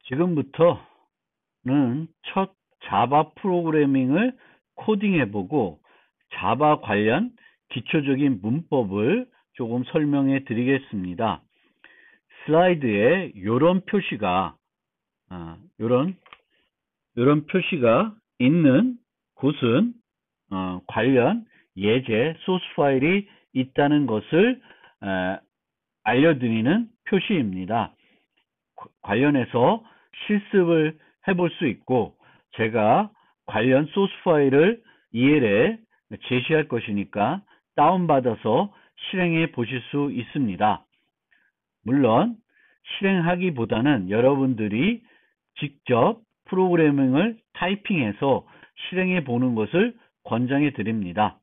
지금부터는 첫 자바 프로그래밍을 코딩해보고 자바 관련 기초적인 문법을 조금 설명해 드리겠습니다. 슬라이드에 이런 표시가 요런 표시가 있는 곳은 관련 예제 소스 파일이 있다는 것을 알려드리는 표시입니다. 관련해서 실습을 해볼 수 있고 제가 관련 소스 파일을 EL에 제시할 것이니까 다운받아서 실행해 보실 수 있습니다. 물론 실행하기보다는 여러분들이 직접 프로그래밍을 타이핑해서 실행해 보는 것을 권장해 드립니다.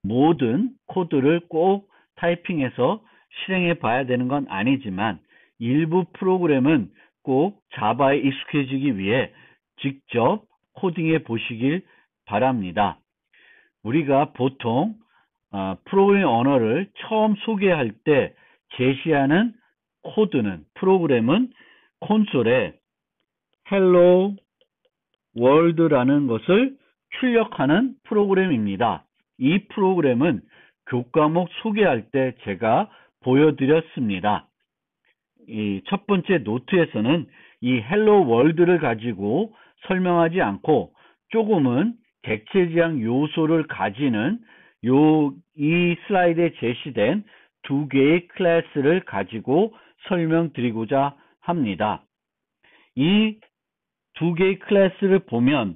모든 코드를 꼭 타이핑해서 실행해 봐야 되는 건 아니지만 일부 프로그램은 꼭 자바에 익숙해지기 위해 직접 코딩해 보시길 바랍니다. 우리가 보통 프로그래밍 언어를 처음 소개할 때 제시하는 프로그램은 콘솔에 Hello World라는 것을 출력하는 프로그램입니다. 이 프로그램은 교과목 소개할 때 제가 보여드렸습니다. 이 첫 번째 노트에서는 이 Hello World를 가지고 설명하지 않고 조금은 객체지향 요소를 가지는 이 슬라이드에 제시된 두 개의 클래스를 가지고 설명드리고자 합니다. 이 두 개의 클래스를 보면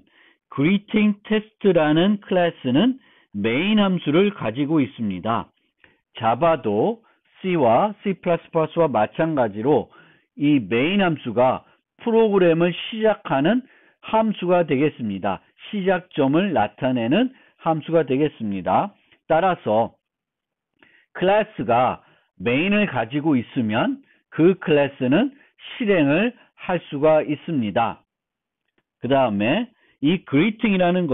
greeting test라는 클래스는 메인 함수를 가지고 있습니다. 자바도 C와 C++와 마찬가지로 이 메인 함수가 프로그램을 시작하는 함수가 되겠습니다. 시작점을 나타내는 함수가 되겠습니다. 따라서 클래스가 메인을 가지고 있으면 그 클래스는 실행을 할 수가 있습니다. 그 다음에 이 greeting이라는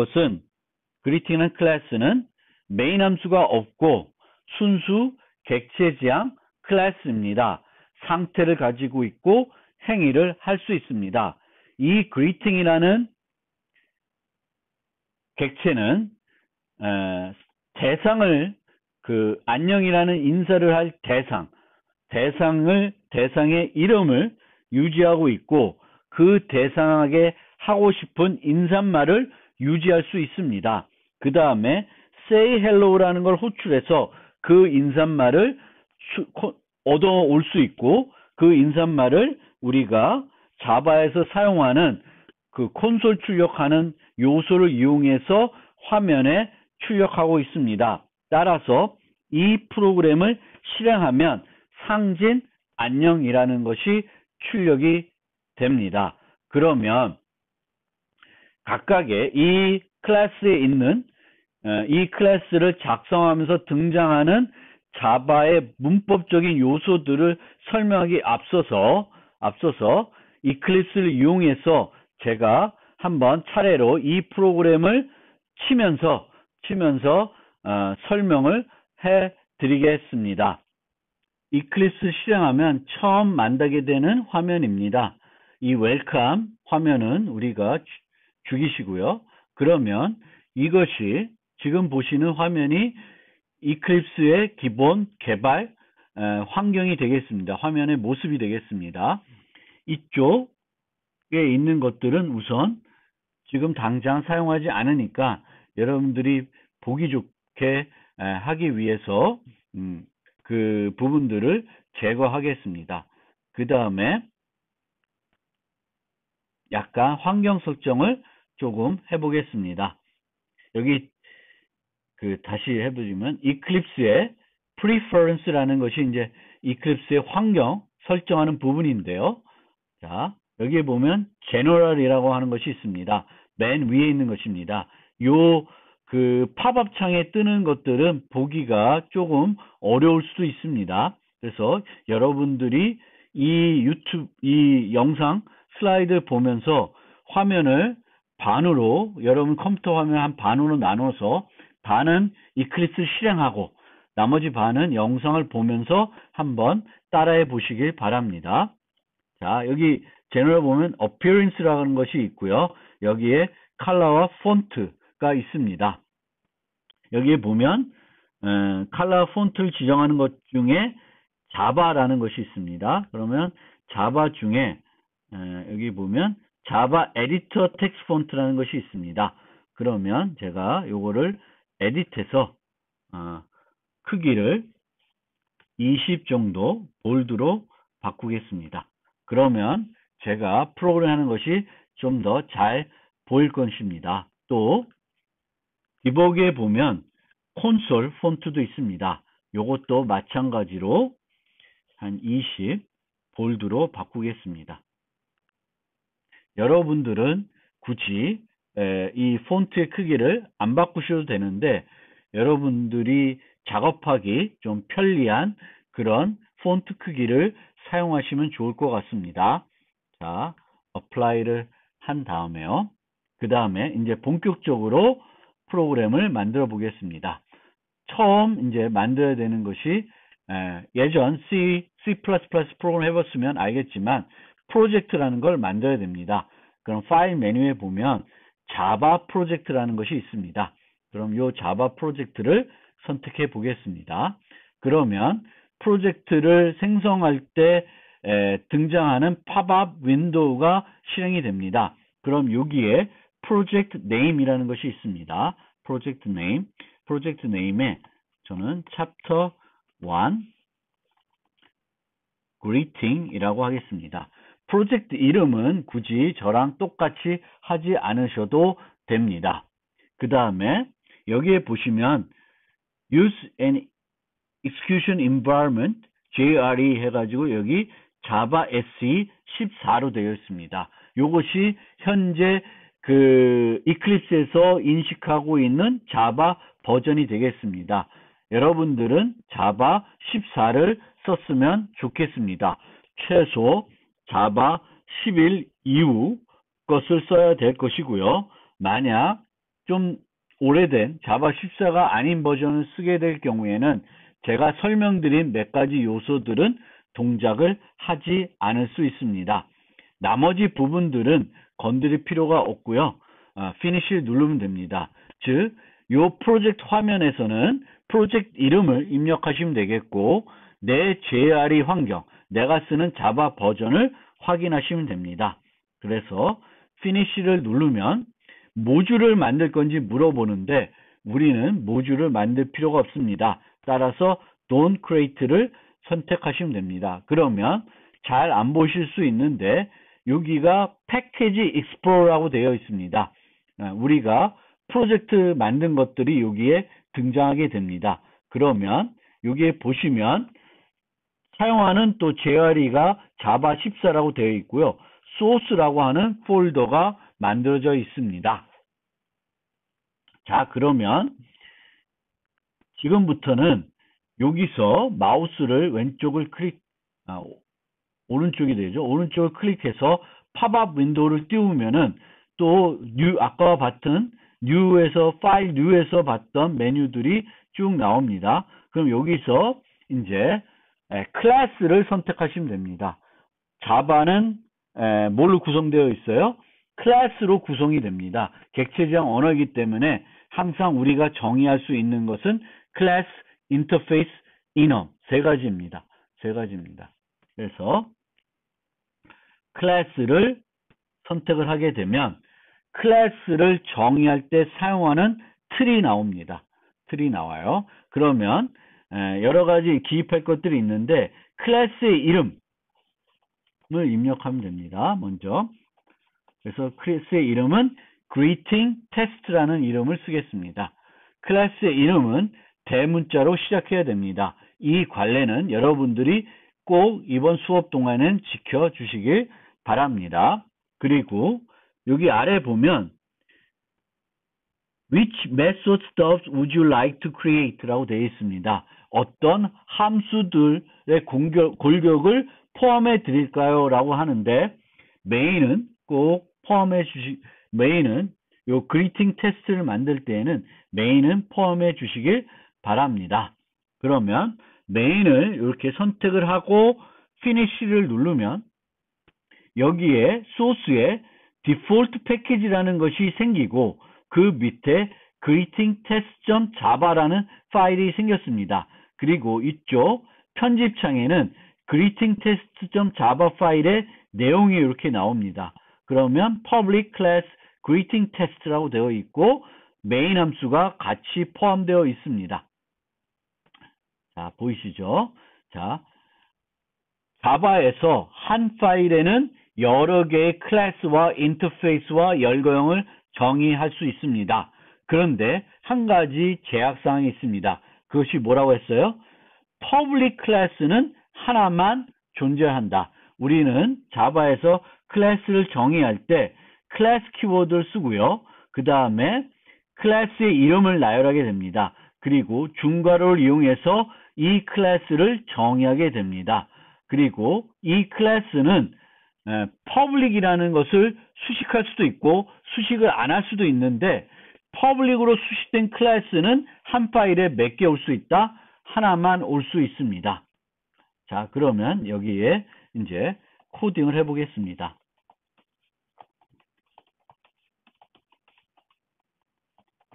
클래스는 메인 함수가 없고 순수 객체지향 클래스입니다. 상태를 가지고 있고 행위를 할 수 있습니다. 이 greeting이라는 객체는 대상을 안녕이라는 인사를 할 대상의 이름을 유지하고 있고 그 대상에게 하고 싶은 인사말을 유지할 수 있습니다. 그 다음에 say hello라는 걸 호출해서 그 인사말을 얻어올 수 있고 그 인사말을 우리가 자바에서 사용하는 그 콘솔 출력하는 요소를 이용해서 화면에 출력하고 있습니다. 따라서 이 프로그램을 실행하면 상진 안녕이라는 것이 출력이 됩니다. 그러면 각각의 이 클래스에 있는 이 클래스를 작성하면서 등장하는 자바의 문법적인 요소들을 설명하기 앞서서 이클립스를 이용해서 제가 한번 차례로 이 프로그램을 치면서 설명을 해 드리겠습니다. 이클립스 실행하면 처음 만나게 되는 화면입니다. 이 웰컴 화면은 우리가 죽이시고요. 그러면 이것이 지금 보시는 화면이 이클립스의 기본 개발 환경이 되겠습니다. 화면의 모습이 되겠습니다. 이쪽에 있는 것들은 우선 지금 당장 사용하지 않으니까 여러분들이 보기 좋게 하기 위해서 그 부분들을 제거하겠습니다. 그 다음에 약간 환경 설정을 조금 해보겠습니다. 여기 다시 해보시면 이클립스의 preference라는 것이 이제 이클립스의 환경 설정하는 부분인데요. 자, 여기에 보면 general이라고 하는 것이 있습니다. 맨 위에 있는 것입니다. 팝업 창에 뜨는 것들은 보기가 조금 어려울 수도 있습니다. 그래서 여러분들이 이 영상 슬라이드를 보면서 화면을 반으로, 여러분 컴퓨터 화면 한 반으로 나눠서 반은 이클립스 실행하고 나머지 반은 영상을 보면서 한번 따라해 보시길 바랍니다. 자, 여기 제너럴 보면 appearance라는 것이 있고요. 여기에 컬러와 폰트가 있습니다. 여기에 보면 컬러 폰트를 지정하는 것 중에 자바라는 것이 있습니다. 그러면 자바 중에 여기 보면 자바 에디터 텍스트 폰트라는 것이 있습니다. 그러면 제가 요거를 에디트해서 크기를 20 정도 볼드로 바꾸겠습니다. 그러면 제가 프로그램 하는 것이 좀 더 잘 보일 것입니다. 또 디버그에 보면 콘솔 폰트도 있습니다. 요것도 마찬가지로 한 20 볼드로 바꾸겠습니다. 여러분들은 굳이 이 폰트의 크기를 안 바꾸셔도 되는데 여러분들이 작업하기 좀 편리한 그런 폰트 크기를 사용하시면 좋을 것 같습니다. 자, apply를 한 다음에요. 그 다음에 이제 본격적으로 프로그램을 만들어 보겠습니다. 처음 이제 만들어야 되는 것이 예전 C++ 프로그램 해봤으면 알겠지만 프로젝트라는 걸 만들어야 됩니다. 그럼 파일 메뉴에 보면 자바 프로젝트라는 것이 있습니다. 그럼 이 자바 프로젝트를 선택해 보겠습니다. 그러면 프로젝트를 생성할 때 등장하는 팝업 윈도우가 실행이 됩니다. 그럼 여기에 프로젝트 네임이라는 것이 있습니다. 프로젝트 네임에 저는 챕터 1 greeting이라고 하겠습니다. 프로젝트 이름은 굳이 저랑 똑같이 하지 않으셔도 됩니다. 그 다음에 여기에 보시면 use an execution environment JRE 해가지고 여기 자바 SE 14로 되어 있습니다. 이것이 현재 그 이클립스에서 인식하고 있는 자바 버전이 되겠습니다. 여러분들은 자바 14를 썼으면 좋겠습니다. 최소 자바 11 이후 것을 써야 될 것이고요. 만약 좀 오래된 자바 14가 아닌 버전을 쓰게 될 경우에는 제가 설명드린 몇 가지 요소들은 동작을 하지 않을 수 있습니다. 나머지 부분들은 건드릴 필요가 없고요. 피니시를 누르면 됩니다. 즉, 이 프로젝트 화면에서는 프로젝트 이름을 입력하시면 되겠고 내 JRE 환경, 내가 쓰는 자바 버전을 확인하시면 됩니다. 그래서 피니시를 누르면 모듈을 만들 건지 물어보는데 우리는 모듈을 만들 필요가 없습니다. 따라서 Don't Create를 선택하시면 됩니다. 그러면 잘 안 보실 수 있는데 여기가 패키지 익스플로러라고 되어 있습니다. 우리가 프로젝트 만든 것들이 여기에 등장하게 됩니다. 그러면 여기에 보시면 사용하는 또 JRE가 자바 14라고 되어 있고요. 소스라고 하는 폴더가 만들어져 있습니다. 자, 그러면 지금부터는 여기서 마우스를 왼쪽을 오른쪽이 되죠. 오른쪽을 클릭해서 팝업 윈도우를 띄우면은 또 아까 봤던 파일 뉴에서 봤던 메뉴들이 쭉 나옵니다. 그럼 여기서 이제 클래스를 선택하시면 됩니다. 자바는 뭘로 구성되어 있어요? 클래스로 구성이 됩니다. 객체지향 언어이기 때문에 항상 우리가 정의할 수 있는 것은 클래스, 인터페이스, 이너 세 가지입니다. 그래서 클래스를 선택을 하게 되면 클래스를 정의할 때 사용하는 틀이 나옵니다. 틀이 나와요. 그러면 여러 가지 기입할 것들이 있는데 클래스의 이름을 입력하면 됩니다. 먼저 그래서 클래스의 이름은 greeting test라는 이름을 쓰겠습니다. 클래스의 이름은 대문자로 시작해야 됩니다. 이 관례는 여러분들이 꼭 이번 수업 동안은 지켜주시길 바랍니다. 그리고 여기 아래 보면 Which method stuff would you like to create? 라고 되어 있습니다. 어떤 함수들의 골격을 포함해 드릴까요? 라고 하는데 메인은 꼭 메인은 요 그리팅 테스트를 만들 때에는 메인은 포함해 주시길 바랍니다. 그러면 메인을 이렇게 선택을 하고 피니시를 누르면 여기에 소스에 디폴트 패키지라는 것이 생기고 그 밑에 greetingtest.java라는 파일이 생겼습니다. 그리고 이쪽 편집창에는 greetingtest.java 파일의 내용이 이렇게 나옵니다. 그러면 public class greetingtest라고 되어 있고 메인 함수가 같이 포함되어 있습니다. 자, 보이시죠? 자, 자바에서 한 파일에는 여러 개의 클래스와 인터페이스와 열거형을 정의할 수 있습니다. 그런데 한 가지 제약사항이 있습니다. 그것이 뭐라고 했어요? 퍼블릭 클래스는 하나만 존재한다. 우리는 자바에서 클래스를 정의할 때 클래스 키워드를 쓰고요. 그 다음에 클래스의 이름을 나열하게 됩니다. 그리고 중괄호를 이용해서 이 클래스를 정의하게 됩니다. 그리고 이 클래스는 퍼블릭이라는 것을 수식할 수도 있고 수식을 안 할 수도 있는데 퍼블릭으로 수식된 클래스는 한 파일에 몇 개 올 수 있다? 하나만 올 수 있습니다. 자, 그러면 여기에 이제 코딩을 해보겠습니다.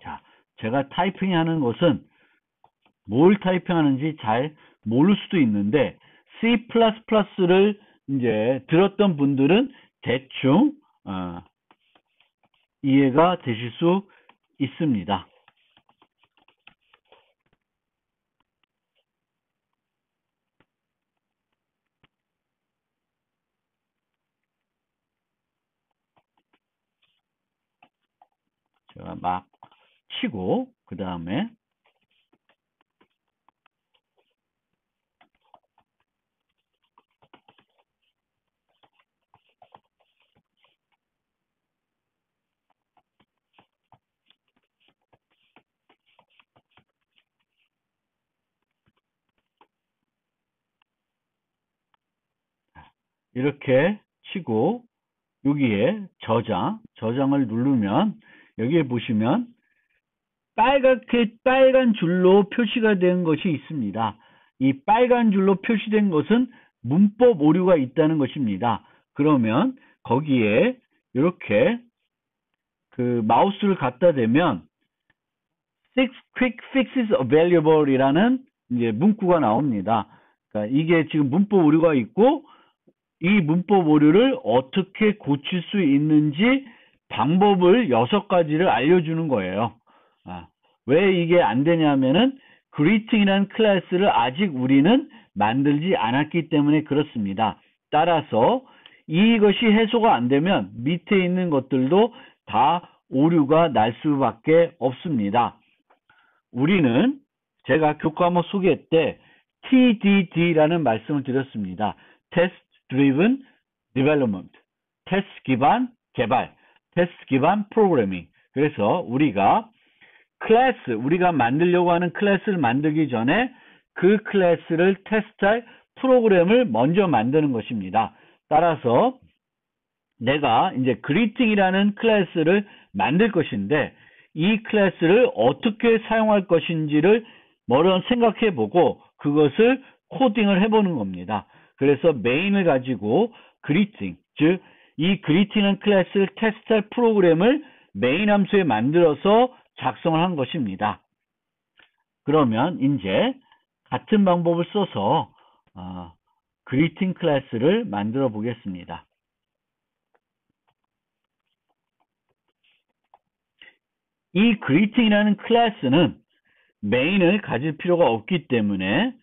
자, 제가 타이핑하는 것은 뭘 타이핑하는지 잘 모를 수도 있는데 C++를 이제 들었던 분들은 대충 이해가 되실 수 있습니다. 제가 막 치고 그 다음에 이렇게 치고 여기에 저장을 누르면 여기에 보시면 빨간 줄로 표시가 된 것이 있습니다. 이 빨간 줄로 표시된 것은 문법 오류가 있다는 것입니다. 그러면 거기에 이렇게 그 마우스를 갖다 대면 Six quick fixes available 이라는 이제 문구가 나옵니다. 그러니까 이게 지금 문법 오류가 있고 이 문법 오류를 어떻게 고칠 수 있는지 방법을 6가지를 알려주는 거예요. 왜 이게 안 되냐면은 greeting이라는 클래스를 아직 우리는 만들지 않았기 때문에 그렇습니다. 따라서 이것이 해소가 안 되면 밑에 있는 것들도 다 오류가 날 수밖에 없습니다. 우리는 제가 교과목 소개 때 TDD라는 말씀을 드렸습니다. Test Driven Development, 테스트 기반 개발, 테스트 기반 프로그래밍. 그래서 우리가 우리가 만들려고 하는 클래스를 만들기 전에 그 클래스를 테스트할 프로그램을 먼저 만드는 것입니다. 따라서 내가 이제 greeting이라는 클래스를 만들 것인데 이 클래스를 어떻게 사용할 것인지를 먼저 생각해 보고 그것을 코딩을 해보는 겁니다. 그래서 메인을 가지고 greeting, 즉 이 greeting이라는 클래스를 테스트할 프로그램을 메인 함수에 만들어서 작성을 한 것입니다. 그러면 이제 같은 방법을 써서 greeting 클래스를 만들어 보겠습니다. 이 greeting이라는 클래스는 메인을 가질 필요가 없기 때문에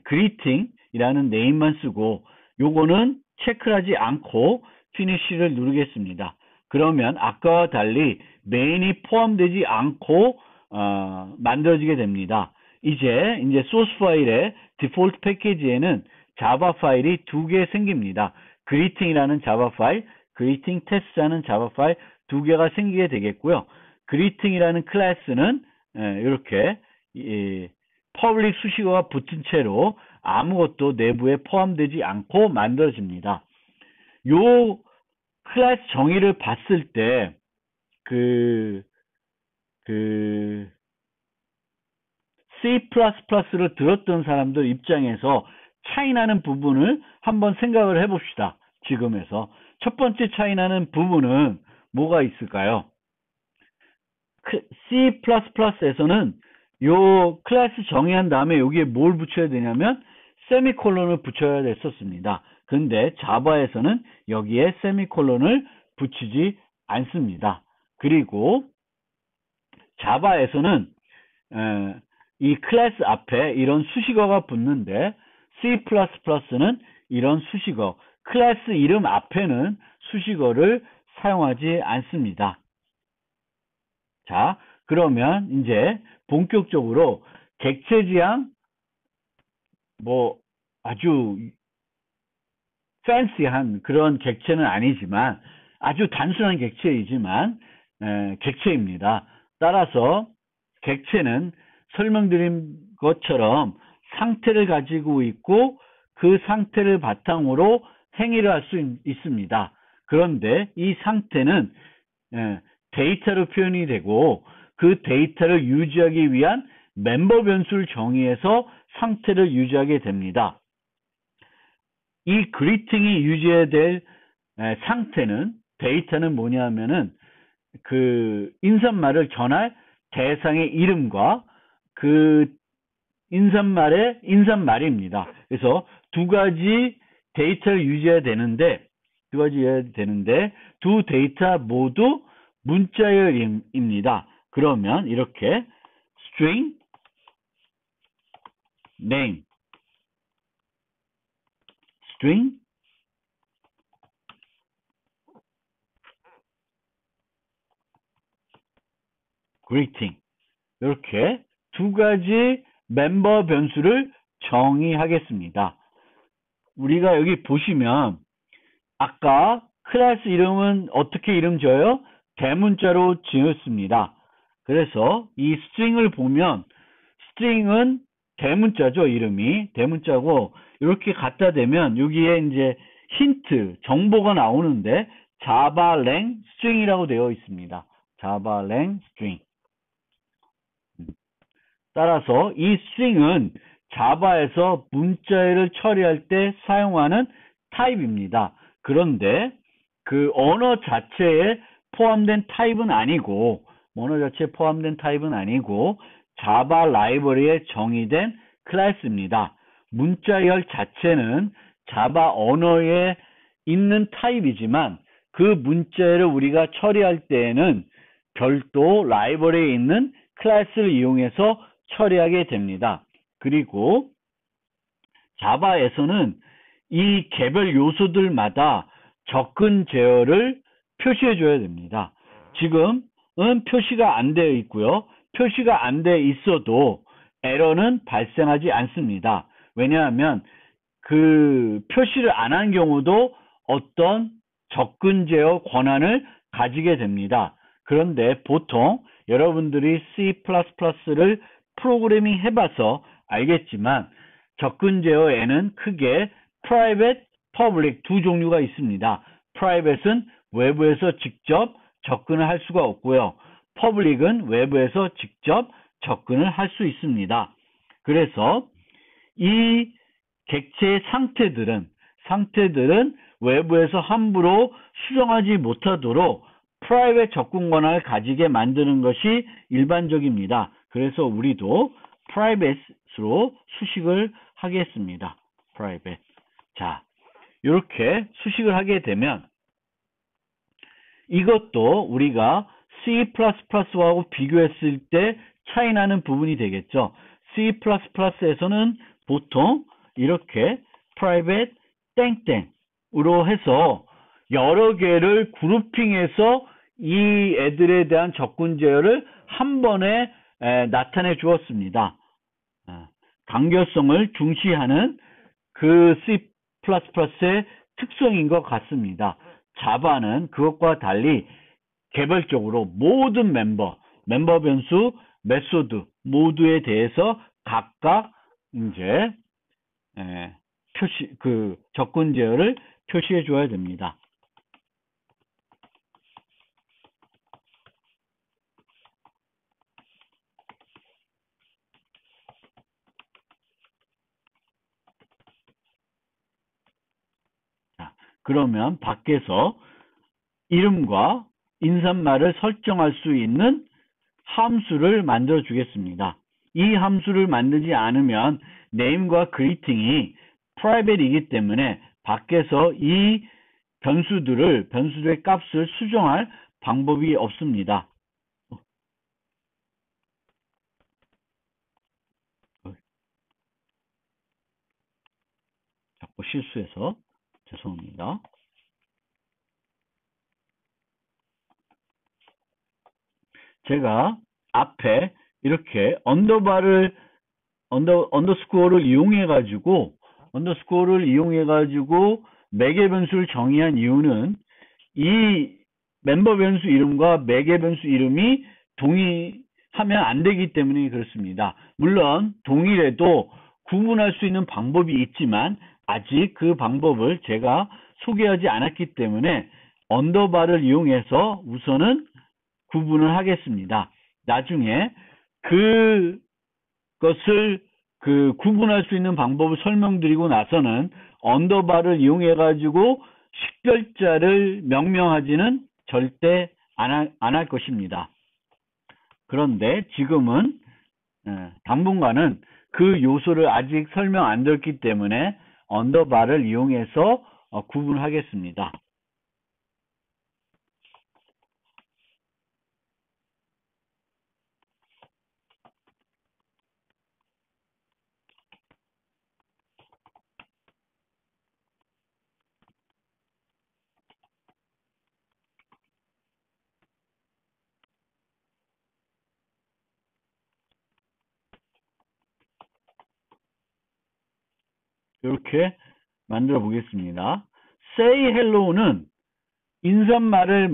greeting이라는 네임만 쓰고 요거는 체크를 하지 않고 finish를 누르겠습니다. 그러면 아까와 달리 메인이 포함되지 않고 만들어지게 됩니다. 이제 소스 파일의 디폴트 패키지에는 자바 파일이 2개 생깁니다. greeting이라는 자바 파일, greeting test라는 자바 파일 2개가 생기게 되겠고요. greeting이라는 클래스는 이렇게 퍼블릭 수식어가 붙은 채로 아무것도 내부에 포함되지 않고 만들어집니다. 요 클래스 정의를 봤을 때 C++를 들었던 사람들 입장에서 차이나는 부분을 한번 생각을 해봅시다. 지금에서 첫 번째 차이 나는 부분은 뭐가 있을까요? C++에서는 요 클래스 정의한 다음에 여기에 뭘 붙여야 되냐면 세미콜론을 붙여야 됐었습니다. 근데 자바에서는 여기에 세미콜론을 붙이지 않습니다. 그리고 자바에서는 이 클래스 앞에 이런 수식어가 붙는데 C++는 이런 수식어, 클래스 이름 앞에는 수식어를 사용하지 않습니다. 자, 그러면 이제 본격적으로 객체 지향, 뭐 아주 팬시한 그런 객체는 아니지만 아주 단순한 객체이지만 객체입니다. 따라서 객체는 설명드린 것처럼 상태를 가지고 있고 그 상태를 바탕으로 행위를 할 수 있습니다. 그런데 이 상태는 데이터로 표현이 되고 그 데이터를 유지하기 위한 멤버 변수를 정의해서 상태를 유지하게 됩니다. 이 그리팅이 유지해야 될 상태는 데이터는 뭐냐면은 그 인사말을 전할 대상의 이름과 그 인사말의 인사말입니다. 그래서 두 가지 데이터를 유지해야 되는데 두 데이터 모두 문자열입니다. 그러면 이렇게 string name string greeting 이렇게 두 가지 멤버 변수를 정의하겠습니다. 우리가 여기 보시면 아까 클래스 이름은 어떻게 이름 지어요? 대문자로 지었습니다. 그래서 이 스트링을 보면 스트링은 대문자죠. 이름이 대문자고 이렇게 갖다 대면 여기에 이제 힌트 정보가 나오는데 자바랭 스트링이라고 되어 있습니다. 자바랭 스트링. 따라서 이 스트링은 자바에서 문자열을 처리할 때 사용하는 타입입니다. 그런데 그 언어 자체에 포함된 타입은 아니고 자바 라이브러리에 정의된 클래스입니다. 문자열 자체는 자바 언어에 있는 타입이지만 그 문자열을 우리가 처리할 때에는 별도 라이브러리에 있는 클래스를 이용해서 처리하게 됩니다. 그리고 자바에서는 이 개별 요소들마다 접근 제어를 표시해 줘야 됩니다. 지금은 표시가 안 되어 있고요. 표시가 안 되어 있어도 에러는 발생하지 않습니다. 왜냐하면 그 표시를 안 한 경우도 어떤 접근 제어 권한을 가지게 됩니다. 그런데 보통 여러분들이 C++를 프로그래밍 해봐서 알겠지만 접근 제어에는 크게 private, public 두 종류가 있습니다. private은 외부에서 직접 접근을 할 수가 없고요. public은 외부에서 직접 접근을 할 수 있습니다. 그래서 이 객체의 상태들은 외부에서 함부로 수정하지 못하도록 프라이빗 접근 권한을 가지게 만드는 것이 일반적입니다. 그래서 우리도 프라이빗으로 수식을 하겠습니다. 프라이빗. 자, 이렇게 수식을 하게 되면 이것도 우리가 C++하고 비교했을 때 차이 나는 부분이 되겠죠. C++에서는 보통 이렇게 private 땡땡으로 해서 여러 개를 그룹핑해서 이 애들에 대한 접근 제어를 한 번에 나타내 주었습니다. 간결성을 중시하는 그 C++의 특성인 것 같습니다. 자바는 그것과 달리 개별적으로 모든 멤버 변수, 메소드 모두에 대해서 각각 이제 접근 제어를 표시해 줘야 됩니다. 그러면 밖에서 이름과 인사말을 설정할 수 있는 함수를 만들어 주겠습니다. 이 함수를 만들지 않으면 name과 greeting이 private이기 때문에 밖에서 이 변수들의 값을 수정할 방법이 없습니다. 자꾸 실수해서 죄송합니다. 제가 앞에 이렇게 언더스코어를 이용해 가지고 매개 변수를 정의한 이유는 이 멤버 변수 이름과 매개 변수 이름이 동의하면 안 되기 때문에 그렇습니다. 물론 동일해도 구분할 수 있는 방법이 있지만 아직 그 방법을 제가 소개하지 않았기 때문에 언더바를 이용해서 우선은 구분을 하겠습니다. 나중에 그것을 구분할 수 있는 방법을 설명드리고 나서는 언더바를 이용해 가지고 식별자를 명명하지는 절대 안 할 것입니다. 그런데 지금은 당분간은 그 요소를 아직 설명 안 드렸기 때문에 언더바를 이용해서 구분하겠습니다. 이렇게 만들어 보겠습니다. say hello는 인사말에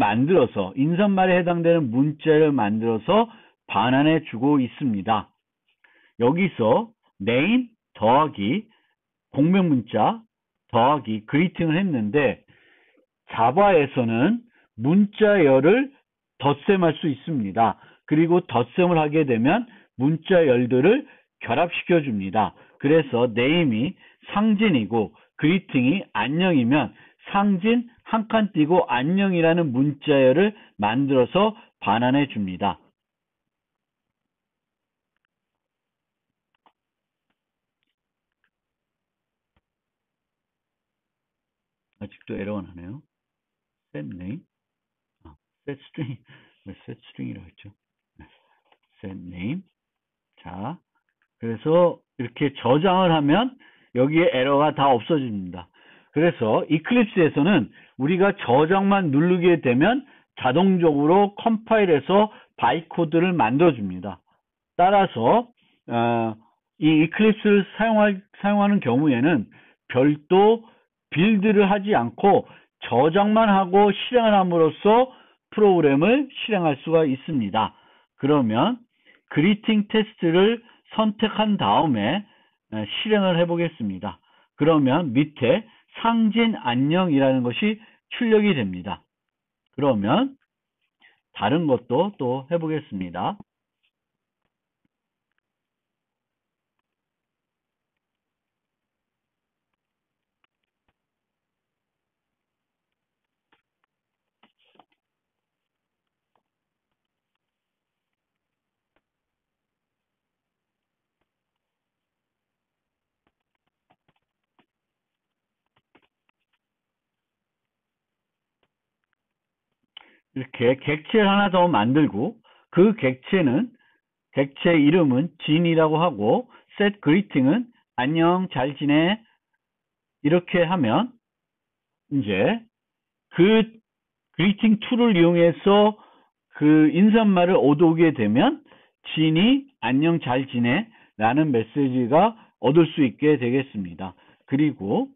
해당되는 문자를 만들어서 반환해 주고 있습니다. 여기서 name 더하기 공명문자 더하기 greeting을 했는데 자바에서는 문자열을 덧셈할 수 있습니다. 그리고 덧셈을 하게 되면 문자열들을 결합시켜 줍니다. 그래서 name이 상진이고 greeting이 안녕이면 상진 한 칸 띄고 안녕이라는 문자열을 만들어서 반환해 줍니다. 아직도 에러가 나네요. set name, set string, 왜 set string이라고 했죠? set name. 자, 그래서 이렇게 저장을 하면 여기에 에러가 다 없어집니다. 그래서 이클립스에서는 우리가 저장만 누르게 되면 자동적으로 컴파일해서 바이코드를 만들어줍니다. 따라서 이 이클립스를 사용하는 경우에는 별도 빌드를 하지 않고 저장만 하고 실행을 함으로써 프로그램을 실행할 수가 있습니다. 그러면 그리팅 테스트를 선택한 다음에 실행을 해보겠습니다. 그러면 밑에 상진 안녕이라는 것이 출력이 됩니다. 그러면 다른 것도 또 해보겠습니다. 이렇게 객체를 하나 더 만들고 그 객체 이름은 진이라고 하고 set greeting은 안녕 잘 지내 이렇게 하면 이제 그 greeting 툴을 이용해서 그 인사말을 얻어오게 되면 진이 안녕 잘 지내 라는 메시지가 얻을 수 있게 되겠습니다. 그리고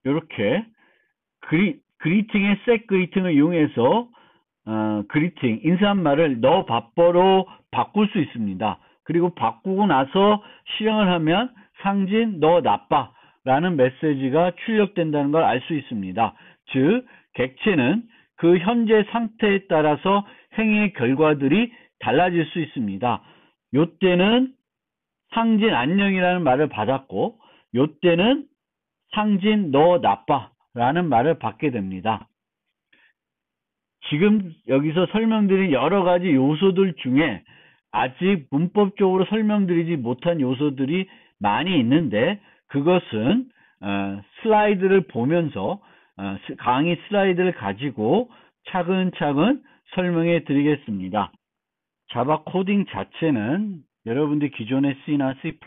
이렇게 그리팅의 set greeting을 이용해서 그리팅, 인사말을 너 바빠로 바꿀 수 있습니다. 그리고 바꾸고 나서 실행을 하면 상진 너 나빠 라는 메시지가 출력된다는 걸 알 수 있습니다. 즉, 객체는 그 현재 상태에 따라서 행위의 결과들이 달라질 수 있습니다. 요때는 상진 안녕이라는 말을 받았고, 요때는 상진 너 나빠 라는 말을 받게 됩니다. 지금 여기서 설명드린 여러 가지 요소들 중에 아직 문법적으로 설명드리지 못한 요소들이 많이 있는데, 그것은 슬라이드를 보면서 강의 슬라이드를 가지고 차근차근 설명해 드리겠습니다. 자바 코딩 자체는 여러분들 기존의 C나 C++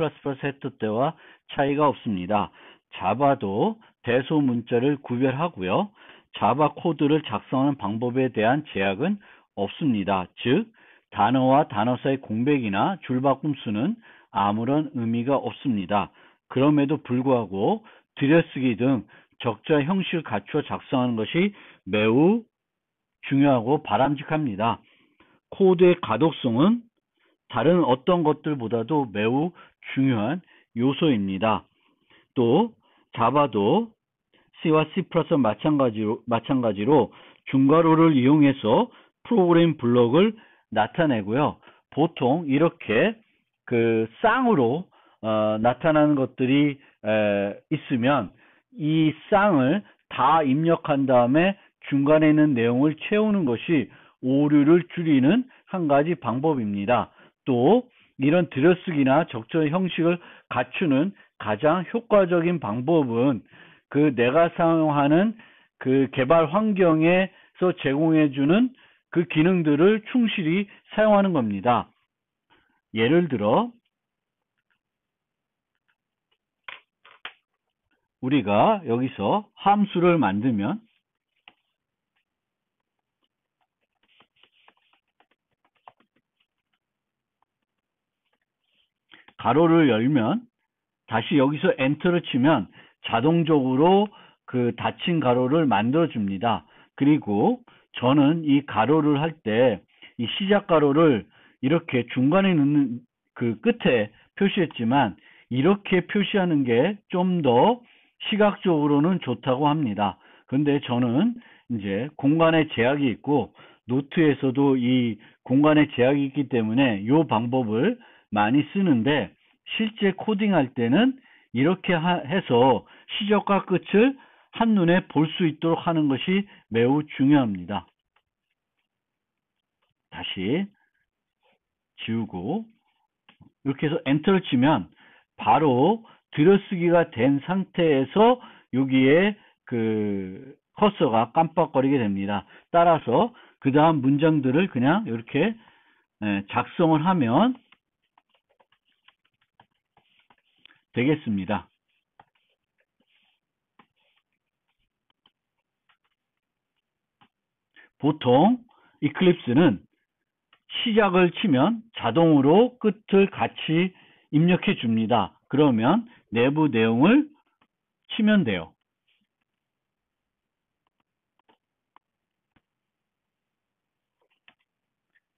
했을 때와 차이가 없습니다. 자바도 대소문자를 구별하고요. 자바 코드를 작성하는 방법에 대한 제약은 없습니다. 즉, 단어와 단어 사이 공백이나 줄바꿈 수는 아무런 의미가 없습니다. 그럼에도 불구하고 들여쓰기 등 적절한 형식을 갖추어 작성하는 것이 매우 중요하고 바람직합니다. 코드의 가독성은 다른 어떤 것들보다도 매우 중요한 요소입니다. 또 자바도 C와 C++ 마찬가지로 중괄호를 이용해서 프로그램 블록을 나타내고요. 보통 이렇게 그 쌍으로 나타나는 것들이 있으면 이 쌍을 다 입력한 다음에 중간에 있는 내용을 채우는 것이 오류를 줄이는 한 가지 방법입니다. 또 이런 들여쓰기나 적절한 형식을 갖추는 가장 효과적인 방법은 그 내가 사용하는 그 개발 환경에서 제공해주는 그 기능들을 충실히 사용하는 겁니다. 예를 들어 우리가 여기서 함수를 만들면 가로를 열면 다시 여기서 엔터를 치면 자동적으로 그 닫힌 가로를 만들어 줍니다. 그리고 저는 이 가로를 할 때 이 시작 가로를 이렇게 중간에 넣는 그 끝에 표시했지만 이렇게 표시하는 게 좀 더 시각적으로는 좋다고 합니다. 근데 저는 이제 공간에 제약이 있고 노트에서도 이 공간에 제약이 있기 때문에 이 방법을 많이 쓰는데, 실제 코딩할 때는 이렇게 해서 시작과 끝을 한눈에 볼 수 있도록 하는 것이 매우 중요합니다. 다시 지우고 이렇게 해서 엔터를 치면 바로 들여쓰기가 된 상태에서 여기에 그 커서가 깜빡거리게 됩니다. 따라서 그 다음 문장들을 그냥 이렇게 작성을 하면 되겠습니다. 보통 이클립스는 시작을 치면 자동으로 끝을 같이 입력해 줍니다. 그러면 내부 내용을 치면 돼요.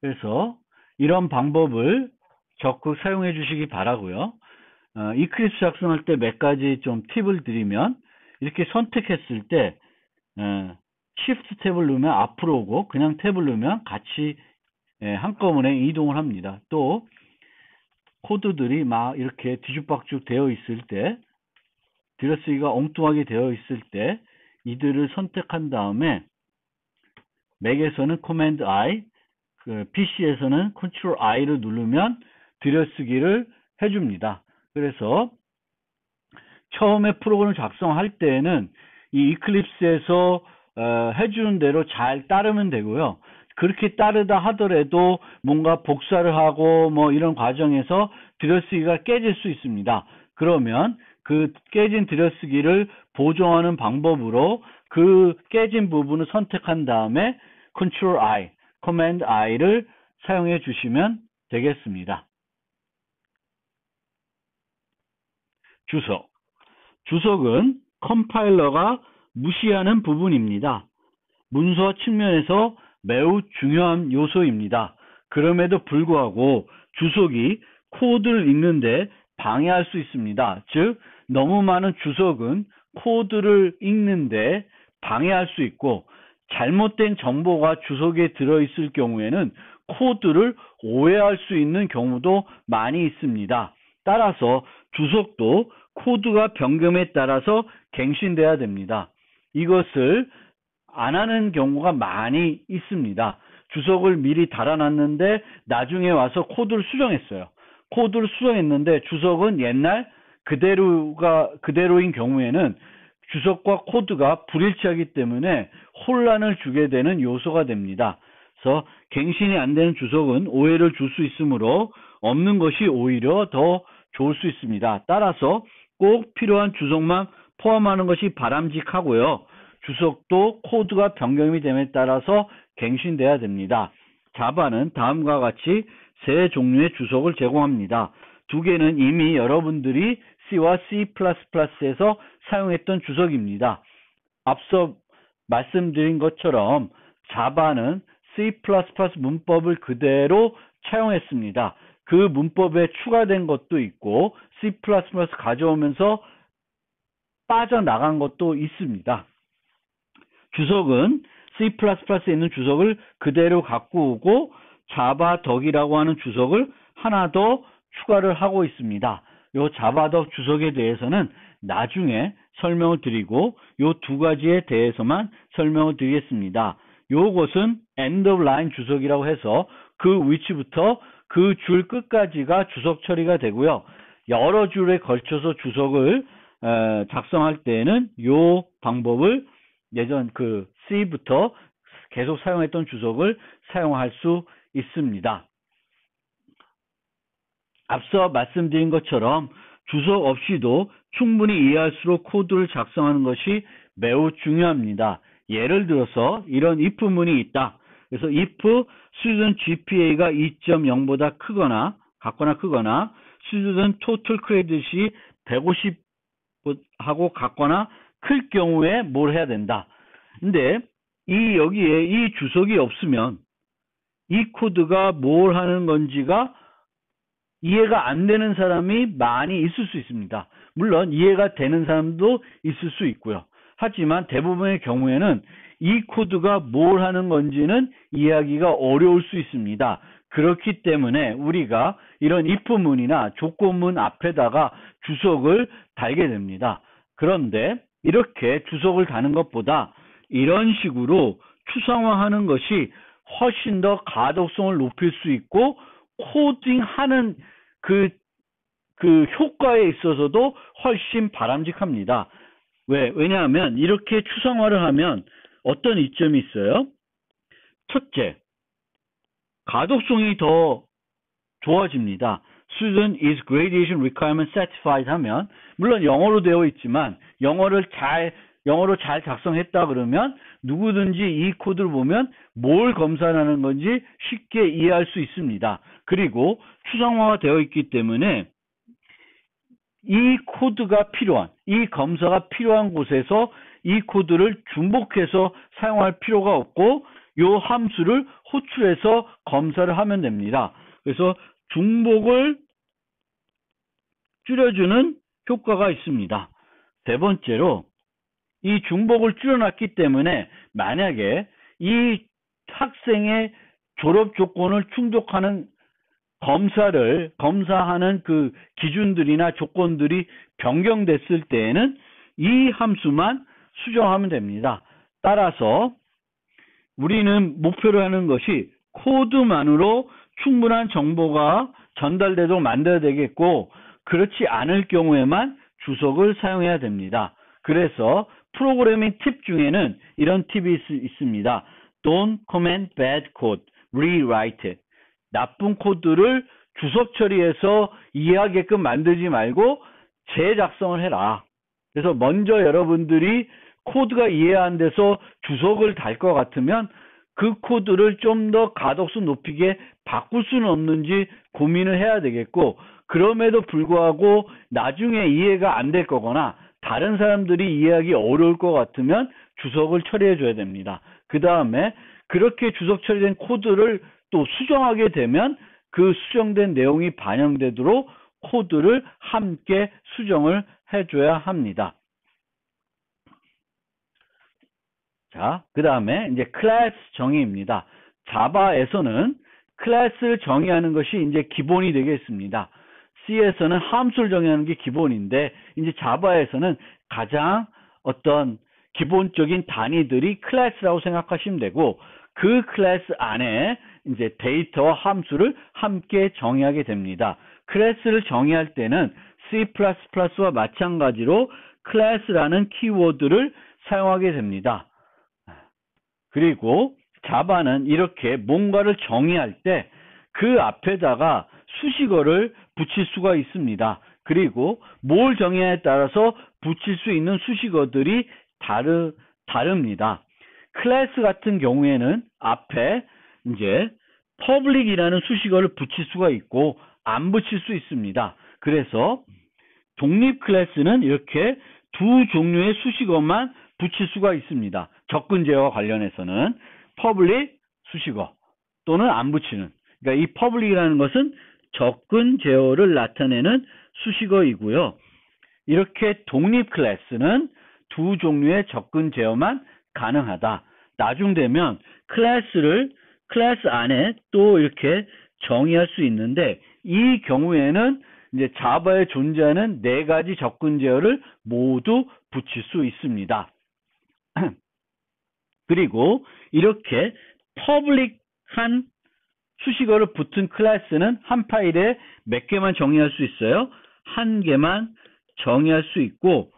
그래서 이런 방법을 적극 사용해 주시기 바라고요. 이클립스 작성할 때 몇 가지 좀 팁을 드리면, 이렇게 선택했을 때 Shift 탭을 누르면 앞으로 오고 그냥 탭을 누르면 같이 한꺼번에 이동을 합니다. 또 코드들이 막 이렇게 뒤죽박죽 되어 있을 때, 들여쓰기가 엉뚱하게 되어 있을 때 이들을 선택한 다음에 맥에서는 Command I, PC에서는 Ctrl I를 누르면 들여쓰기를 해줍니다. 그래서 처음에 프로그램을 작성할 때에는 이 이클립스에서 해주는 대로 잘 따르면 되고요. 그렇게 따르다 하더라도 뭔가 복사를 하고 뭐 이런 과정에서 들여쓰기가 깨질 수 있습니다. 그러면 그 깨진 들여쓰기를 보정하는 방법으로 그 깨진 부분을 선택한 다음에 Ctrl I, Command I를 사용해 주시면 되겠습니다. 주석. 주석은 컴파일러가 무시하는 부분입니다. 문서 측면에서 매우 중요한 요소입니다. 그럼에도 불구하고 주석이 코드를 읽는데 방해할 수 있습니다. 즉, 너무 많은 주석은 코드를 읽는데 방해할 수 있고, 잘못된 정보가 주석에 들어있을 경우에는 코드를 오해할 수 있는 경우도 많이 있습니다. 따라서 주석도 코드가 변경에 따라서 갱신돼야 됩니다. 이것을 안 하는 경우가 많이 있습니다. 주석을 미리 달아놨는데 나중에 와서 코드를 수정했어요. 코드를 수정했는데 주석은 옛날 그대로인 경우에는 주석과 코드가 불일치하기 때문에 혼란을 주게 되는 요소가 됩니다. 그래서 갱신이 안 되는 주석은 오해를 줄 수 있으므로 없는 것이 오히려 더 좋을 수 있습니다. 따라서 꼭 필요한 주석만 포함하는 것이 바람직하고요. 주석도 코드가 변경이 됨에 따라서 갱신돼야 됩니다. 자바는 다음과 같이 세 종류의 주석을 제공합니다. 두 개는 이미 여러분들이 C와 C++에서 사용했던 주석입니다. 앞서 말씀드린 것처럼 자바는 C++ 문법을 그대로 차용했습니다. 그 문법에 추가된 것도 있고 C++ 가져오면서 빠져나간 것도 있습니다. 주석은 C++에 있는 주석을 그대로 갖고 오고 자바덕이라고 하는 주석을 하나 더 추가를 하고 있습니다. 요 자바덕 주석에 대해서는 나중에 설명을 드리고 요 두 가지에 대해서만 설명을 드리겠습니다. 요것은 end of line 주석이라고 해서 그 위치부터 그 줄 끝까지가 주석 처리가 되고요. 여러 줄에 걸쳐서 주석을 작성할 때에는 요 방법을 예전 그 C부터 계속 사용했던 주석을 사용할 수 있습니다. 앞서 말씀드린 것처럼 주석 없이도 충분히 이해할수록 코드를 작성하는 것이 매우 중요합니다. 예를 들어서 이런 if문이 있다. 그래서 if student GPA가 2.0보다 크거나 student total credit이 150하고 같거나 클 경우에 뭘 해야 된다. 근데 여기에 이 주석이 없으면 이 코드가 뭘 하는 건지가 이해가 안 되는 사람이 많이 있을 수 있습니다. 물론 이해가 되는 사람도 있을 수 있고요. 하지만 대부분의 경우에는 이 코드가 뭘 하는 건지는 이해하기가 어려울 수 있습니다. 그렇기 때문에 우리가 이런 if문이나 조건문 앞에다가 주석을 달게 됩니다. 그런데 이렇게 주석을 다는 것보다 이런 식으로 추상화하는 것이 훨씬 더 가독성을 높일 수 있고 코딩하는 그 효과에 있어서도 훨씬 바람직합니다. 왜냐하면 이렇게 추상화를 하면 어떤 이점이 있어요? 첫째, 가독성이 더 좋아집니다. Student is gradation requirement satisfied 하면 물론 영어로 되어 있지만 영어로 잘 작성했다 그러면 누구든지 이 코드를 보면 뭘 검사하는 건지 쉽게 이해할 수 있습니다. 그리고 추상화가 되어 있기 때문에 이 코드가 필요한, 이 검사가 필요한 곳에서 이 코드를 중복해서 사용할 필요가 없고 이 함수를 호출해서 검사를 하면 됩니다. 그래서 중복을 줄여주는 효과가 있습니다. 세 번째로 이 중복을 줄여놨기 때문에 만약에 이 학생의 졸업 조건을 충족하는 검사하는 그 기준들이나 조건들이 변경됐을 때에는 이 함수만 수정하면 됩니다. 따라서 우리는 목표로 하는 것이 코드만으로 충분한 정보가 전달되도록 만들어야 되겠고 그렇지 않을 경우에만 주석을 사용해야 됩니다. 그래서 프로그래밍 팁 중에는 이런 팁이 있습니다. Don't comment bad code, rewrite it. 나쁜 코드를 주석 처리해서 이해하게끔 만들지 말고 재작성을 해라. 그래서 먼저 여러분들이 코드가 이해 안 돼서 주석을 달 것 같으면 그 코드를 좀 더 가독성 높이게 바꿀 수는 없는지 고민을 해야 되겠고 그럼에도 불구하고 나중에 이해가 안 될 거거나 다른 사람들이 이해하기 어려울 것 같으면 주석을 처리해 줘야 됩니다. 그 다음에 그렇게 주석 처리된 코드를 또 수정하게 되면 그 수정된 내용이 반영되도록 코드를 함께 수정을 해줘야 합니다. 자, 그 다음에 이제 클래스 정의입니다. 자바에서는 클래스를 정의하는 것이 이제 기본이 되겠습니다. C에서는 함수를 정의하는 게 기본인데, 이제 자바에서는 가장 어떤 기본적인 단위들이 클래스라고 생각하시면 되고, 그 클래스 안에 이제 데이터와 함수를 함께 정의하게 됩니다. 클래스를 정의할 때는 C++와 마찬가지로 클래스라는 키워드를 사용하게 됩니다. 그리고 자바는 이렇게 뭔가를 정의할 때 그 앞에다가 수식어를 붙일 수가 있습니다. 그리고 뭘 정의하에 따라서 붙일 수 있는 수식어들이 다릅니다. 클래스 같은 경우에는 앞에 이제 public이라는 수식어를 붙일 수가 있고 안 붙일 수 있습니다. 그래서 독립 클래스는 이렇게 두 종류의 수식어만 붙일 수가 있습니다. 접근 제어와 관련해서는 public 수식어 또는 안 붙이는, 그러니까 이 public이라는 것은 접근 제어를 나타내는 수식어이고요. 이렇게 독립 클래스는 두 종류의 접근 제어만 가능하다. 나중 되면 클래스 안에 또 이렇게 정의할 수 있는데, 이 경우에는 이제 자바에 존재하는 네 가지 접근 제어를 모두 붙일 수 있습니다. 그리고 이렇게 퍼블릭한 수식어를 붙은 클래스는 한 파일에 몇 개만 정의할 수 있어요? 한 개만 정의할 수 있고,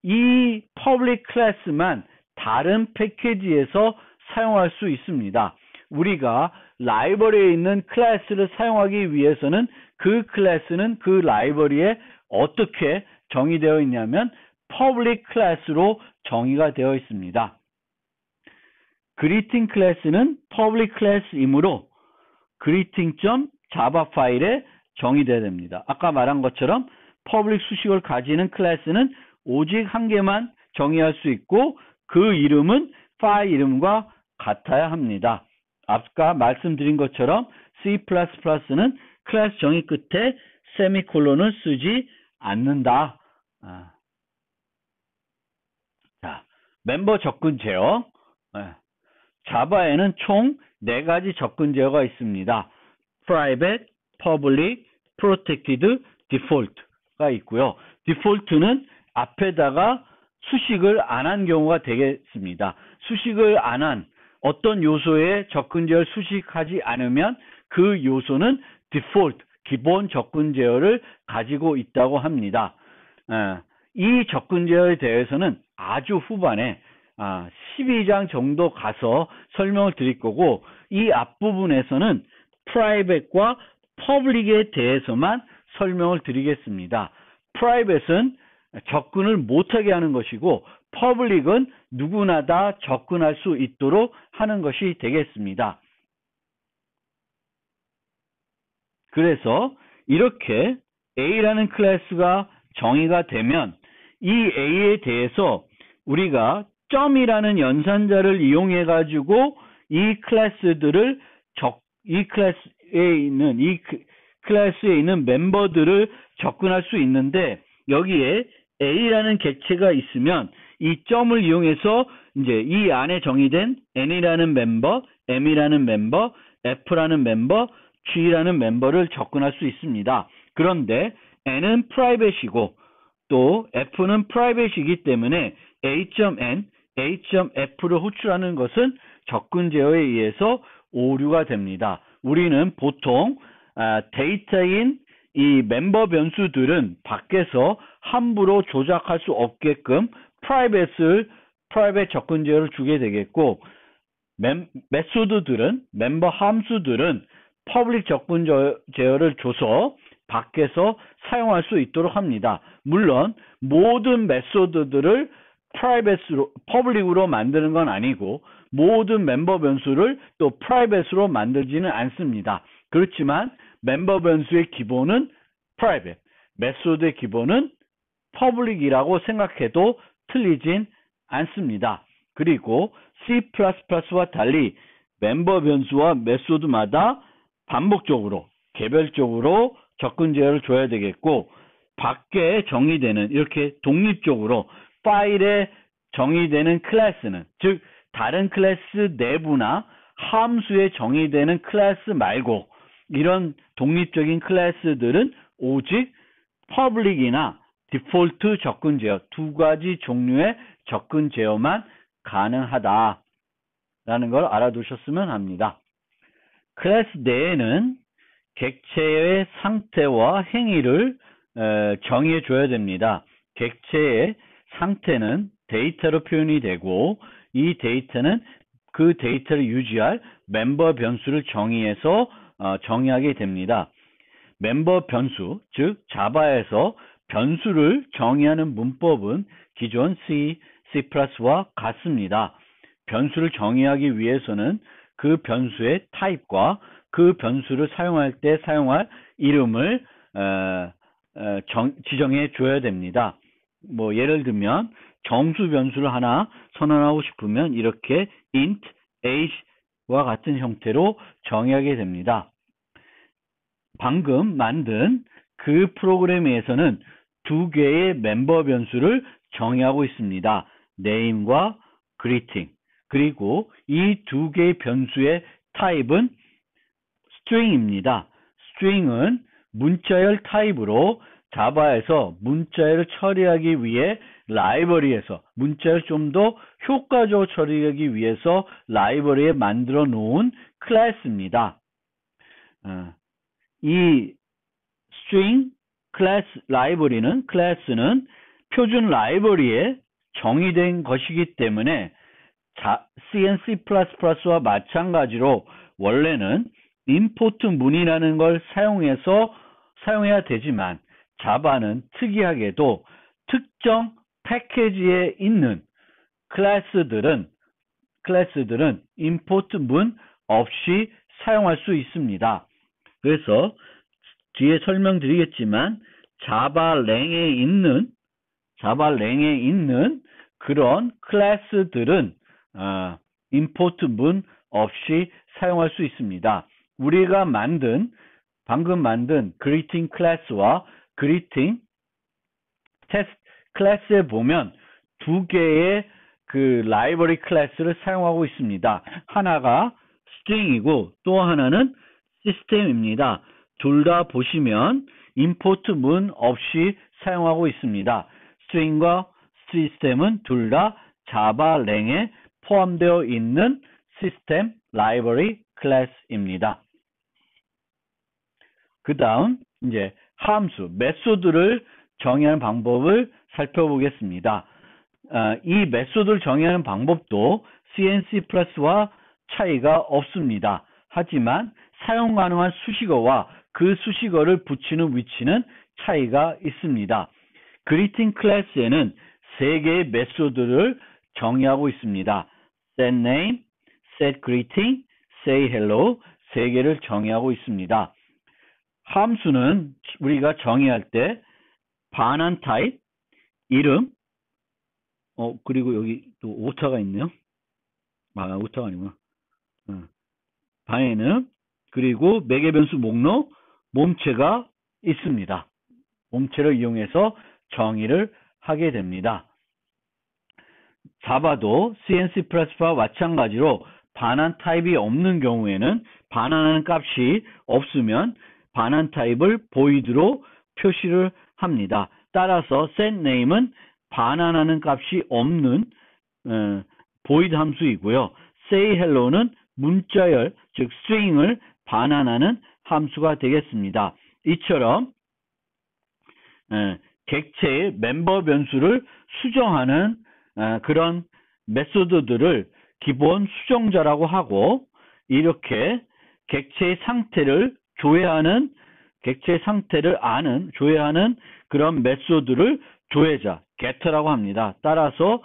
이 퍼블릭 클래스만 다른 패키지에서 사용할 수 있습니다. 우리가 라이브러리에 있는 클래스를 사용하기 위해서는 그 클래스는 그 라이브러리에 어떻게 정의되어 있냐면 퍼블릭 클래스로 정의가 되어 있습니다. greeting 클래스는 퍼블릭 클래스이므로 greeting.java 파일에 정의되어야 됩니다. 아까 말한 것처럼 퍼블릭 수식어를 가지는 클래스는 오직 한 개만 정의할 수 있고 그 이름은 파일 이름과 같아야 합니다. 아까 말씀드린 것처럼 C++는 클래스 정의 끝에 세미콜론을 쓰지 않는다. 자, 멤버 접근 제어. 자바에는 총 4가지 접근 제어가 있습니다. private, public, protected, default가 있고요. default는 앞에다가 수식을 안 한 경우가 되겠습니다. 수식을 안 한 어떤 요소에 접근 제어를 수식하지 않으면 그 요소는 default, 기본 접근 제어를 가지고 있다고 합니다. 이 접근 제어에 대해서는 아주 후반에 12장 정도 가서 설명을 드릴 거고, 이 앞부분에서는 private과 public에 대해서만 설명을 드리겠습니다. private은 접근을 못하게 하는 것이고 public은 누구나 다 접근할 수 있도록 하는 것이 되겠습니다. 그래서 이렇게 A라는 클래스가 정의가 되면 이 A에 대해서 우리가 점이라는 연산자를 이용해 가지고 이 클래스들을 이 클래스에 있는 멤버들을 접근할 수 있는데, 여기에 A라는 객체가 있으면 이 점을 이용해서 이제 이 안에 정의된 N이라는 멤버, M이라는 멤버, F라는 멤버, G라는 멤버를 접근할 수 있습니다. 그런데 N은 프라이빗이고 또 F는 프라이빗이기 때문에 A.N, A.F를 호출하는 것은 접근 제어에 의해서 오류가 됩니다. 우리는 보통 데이터인 이 멤버 변수들은 밖에서 함부로 조작할 수 없게끔 프라이빗 접근 제어를 주게 되겠고, 메소드들은 멤버 함수들은 퍼블릭 접근 제어를 줘서 밖에서 사용할 수 있도록 합니다. 물론 모든 메소드들을 퍼블릭으로 만드는 건 아니고 모든 멤버 변수를 또 프라이빗으로 만들지는 않습니다. 그렇지만 멤버 변수의 기본은 프라이빗, 메소드의 기본은 퍼블릭이라고 생각해도 틀리진 않습니다. 그리고 C++와 달리 멤버 변수와 메소드마다 반복적으로 개별적으로 접근 제어를 줘야 되겠고, 밖에 정의되는 이렇게 독립적으로 파일에 정의되는 클래스는, 즉 다른 클래스 내부나 함수에 정의되는 클래스 말고 이런 독립적인 클래스들은 오직 퍼블릭이나 디폴트 접근 제어, 두 가지 종류의 접근 제어만 가능하다라는 걸 알아두셨으면 합니다. 클래스 내에는 객체의 상태와 행위를 정의해 줘야 됩니다. 객체의 상태는 데이터로 표현이 되고, 이 데이터는 그 데이터를 유지할 멤버 변수를 정의해서 정의하게 됩니다. 멤버 변수, 즉 자바에서 변수를 정의하는 문법은 기존 C, C++와 같습니다. 변수를 정의하기 위해서는 그 변수의 타입과 그 변수를 사용할 때 사용할 이름을 지정해 줘야 됩니다. 뭐 예를 들면 정수 변수를 하나 선언하고 싶으면 이렇게 int, age와 같은 형태로 정의하게 됩니다. 방금 만든 그 프로그램에서는 두 개의 멤버 변수를 정의하고 있습니다. name과 greeting. 그리고 이 두 개의 변수의 타입은 string입니다. string은 문자열 타입으로 자바에서 문자열을 처리하기 위해 라이브러리에서 문자열을 좀 더 효과적으로 처리하기 위해서 라이브러리에 만들어 놓은 클래스입니다. 이 string 클래스는 표준 라이브러리에 정의된 것이기 때문에 C and C++와 마찬가지로 원래는 임포트 문이라는 걸 사용해야 되지만, 자바는 특이하게도 특정 패키지에 있는 클래스들은 임포트 문 없이 사용할 수 있습니다. 그래서 뒤에 설명드리겠지만 자바랭에 있는 그런 클래스들은 임포트 문 없이 사용할 수 있습니다. 우리가 방금 만든 greeting 클래스와 greeting test 클래스에 보면 두 개의 그 라이브러리 클래스를 사용하고 있습니다. 하나가 string이고 또 하나는 시스템입니다. 둘 다 보시면 임포트 문 없이 사용하고 있습니다. string과 시스템은 둘 다 자바랭에 포함되어 있는 시스템 라이브러리 클래스입니다. 그 다음 이제 함수, 메소드를 정의하는 방법을 살펴보겠습니다. 이 메소드를 정의하는 방법도 C and C++와 차이가 없습니다. 하지만 사용 가능한 수식어와 그 수식어를 붙이는 위치는 차이가 있습니다. greeting 클래스에는 세 개의 메소드를 정의하고 있습니다. set name, set greeting, say hello 세 개를 정의하고 있습니다. 함수는 우리가 정의할 때 반환 타입, 이름, 그리고 여기 또 오타가 있네요. 오타가 아니구나. 바에는 그리고 매개 변수 목록, 몸체가 있습니다. 몸체를 이용해서 정의를 하게 됩니다. 자바도 C and C++와 마찬가지로 반환 타입이 없는 경우에는 반환하는 값이 없으면 반환 타입을 void로 표시를 합니다. 따라서 setName은 반환하는 값이 없는 void 함수이고요. sayHello는 문자열, 즉 string을 반환하는 함수가 되겠습니다. 이처럼 객체의 멤버 변수를 수정하는 그런 메소드들을 기본 수정자라고 하고, 이렇게 객체의 상태를 조회하는 그런 메소드를 조회자, getter라고 합니다. 따라서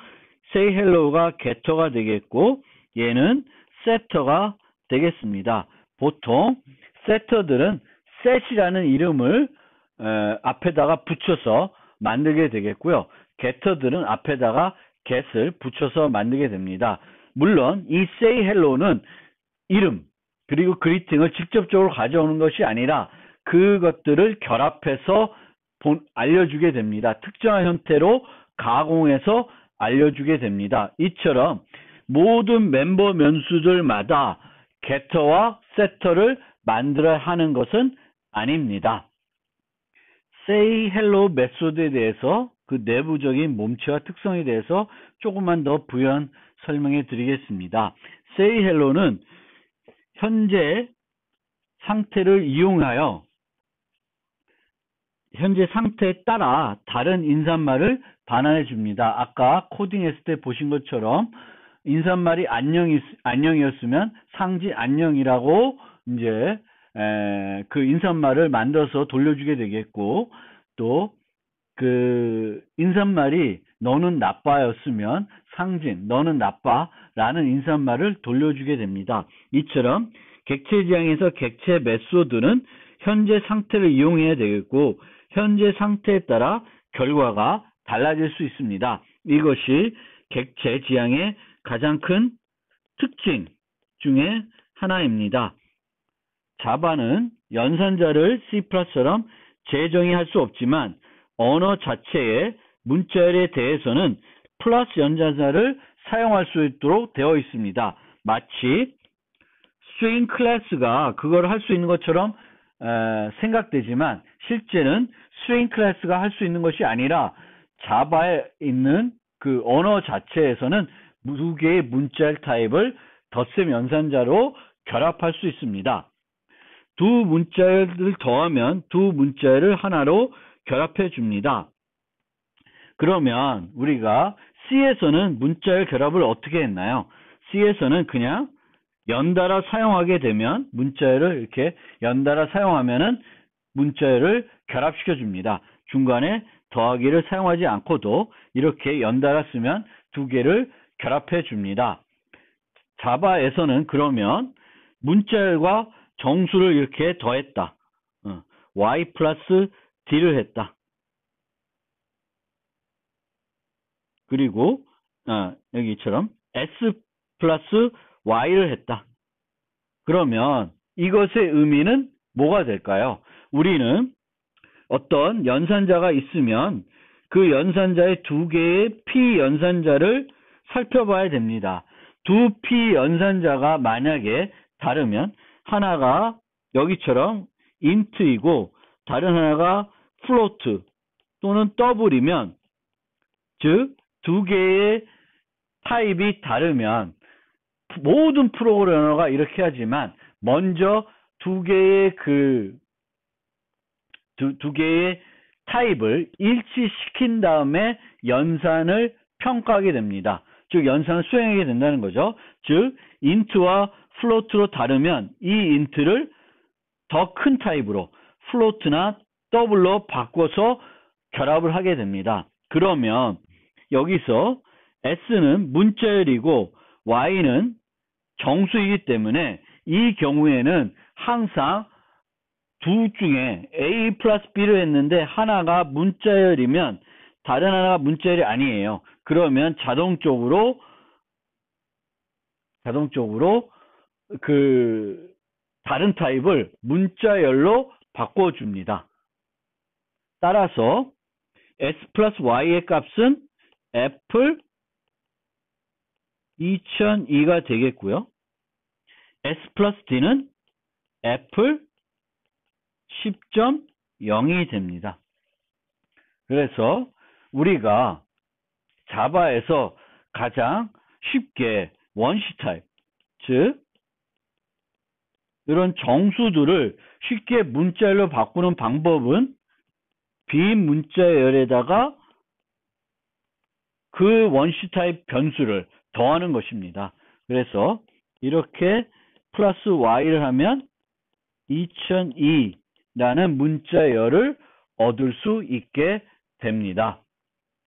sayHello가 getter가 되겠고 얘는 setter가 되겠습니다. 보통 setter들은 set이라는 이름을 앞에다가 붙여서 만들게 되겠고요. getter들은 앞에다가 get을 붙여서 만들게 됩니다. 물론 이 sayHello는 이름 그리고 그리팅을 직접적으로 가져오는 것이 아니라 그것들을 결합해서 알려주게 됩니다. 특정한 형태로 가공해서 알려주게 됩니다. 이처럼 모든 멤버 변수들마다 getter와 setter를 만들어야 하는 것은 아닙니다. say hello 메소드에 대해서 그 내부적인 몸체와 특성에 대해서 조금만 더 부연 설명해 드리겠습니다. say hello는 현재 상태를 이용하여 현재 상태에 따라 다른 인사말을 반환해 줍니다. 아까 코딩했을 때 보신 것처럼 인사말이 안녕이었으면 상지 안녕이라고 이제 그 인사말을 만들어서 돌려주게 되겠고, 또 그 인사말이 너는 나빠였으면 상진 너는 나빠라는 인사말을 돌려주게 됩니다. 이처럼 객체 지향에서 객체 메소드는 현재 상태를 이용해야 되겠고, 현재 상태에 따라 결과가 달라질 수 있습니다. 이것이 객체 지향의 가장 큰 특징 중에 하나입니다. 자바는 연산자를 C++처럼 재정의할 수 없지만 언어 자체의 문자열에 대해서는 플러스 연산자를 사용할 수 있도록 되어 있습니다. 마치 스트링 클래스가 그걸 할 수 있는 것처럼 생각되지만 실제는 스트링 클래스가 할 수 있는 것이 아니라 자바에 있는 그 언어 자체에서는 두 개의 문자열 타입을 덧셈 연산자로 결합할 수 있습니다. 두 문자열을 더하면 두 문자열을 하나로 결합해 줍니다. 그러면 우리가 C에서는 문자열 결합을 어떻게 했나요? C에서는 그냥 연달아 사용하게 되면 문자열을 이렇게 연달아 사용하면은 문자열을 결합시켜 줍니다. 중간에 더하기를 사용하지 않고도 이렇게 연달아 쓰면 두 개를 결합해 줍니다. 자바에서는 그러면 문자열과 정수를 이렇게 더했다. y 플러스 d를 했다. 그리고 여기처럼 s 플러스 y를 했다. 그러면 이것의 의미는 뭐가 될까요? 우리는 어떤 연산자가 있으면 그 연산자의 두 개의 p 연산자를 살펴봐야 됩니다. 두 p 연산자가 만약에 다르면 하나가 여기처럼 int이고 다른 하나가 float 또는 double이면, 즉 두 개의 타입이 다르면 모든 프로그래머가 이렇게 하지만 먼저 두 개의 두 개의 타입을 일치시킨 다음에 연산을 평가하게 됩니다. 즉 연산을 수행하게 된다는 거죠. 즉 int와 float로 다르면 이 int를 더 큰 타입으로 float나 double로 바꿔서 결합을 하게 됩니다. 그러면 여기서 s는 문자열이고 y는 정수이기 때문에 이 경우에는 항상 두 중에 a 플러스 b를 했는데 하나가 문자열이면 다른 하나가 문자열이 아니에요. 그러면 자동적으로 그 다른 타입을 문자열로 바꿔줍니다. 따라서 s 플러스 y의 값은 애플 2002가 되겠고요. s 플러스 d는 애플 10.0이 됩니다. 그래서 우리가 자바에서 가장 쉽게 원시 타입, 즉 이런 정수들을 쉽게 문자열로 바꾸는 방법은 비문자열에다가 그 원시 타입 변수를 더하는 것입니다. 그래서 이렇게 플러스 y를 하면 2002라는 문자열을 얻을 수 있게 됩니다.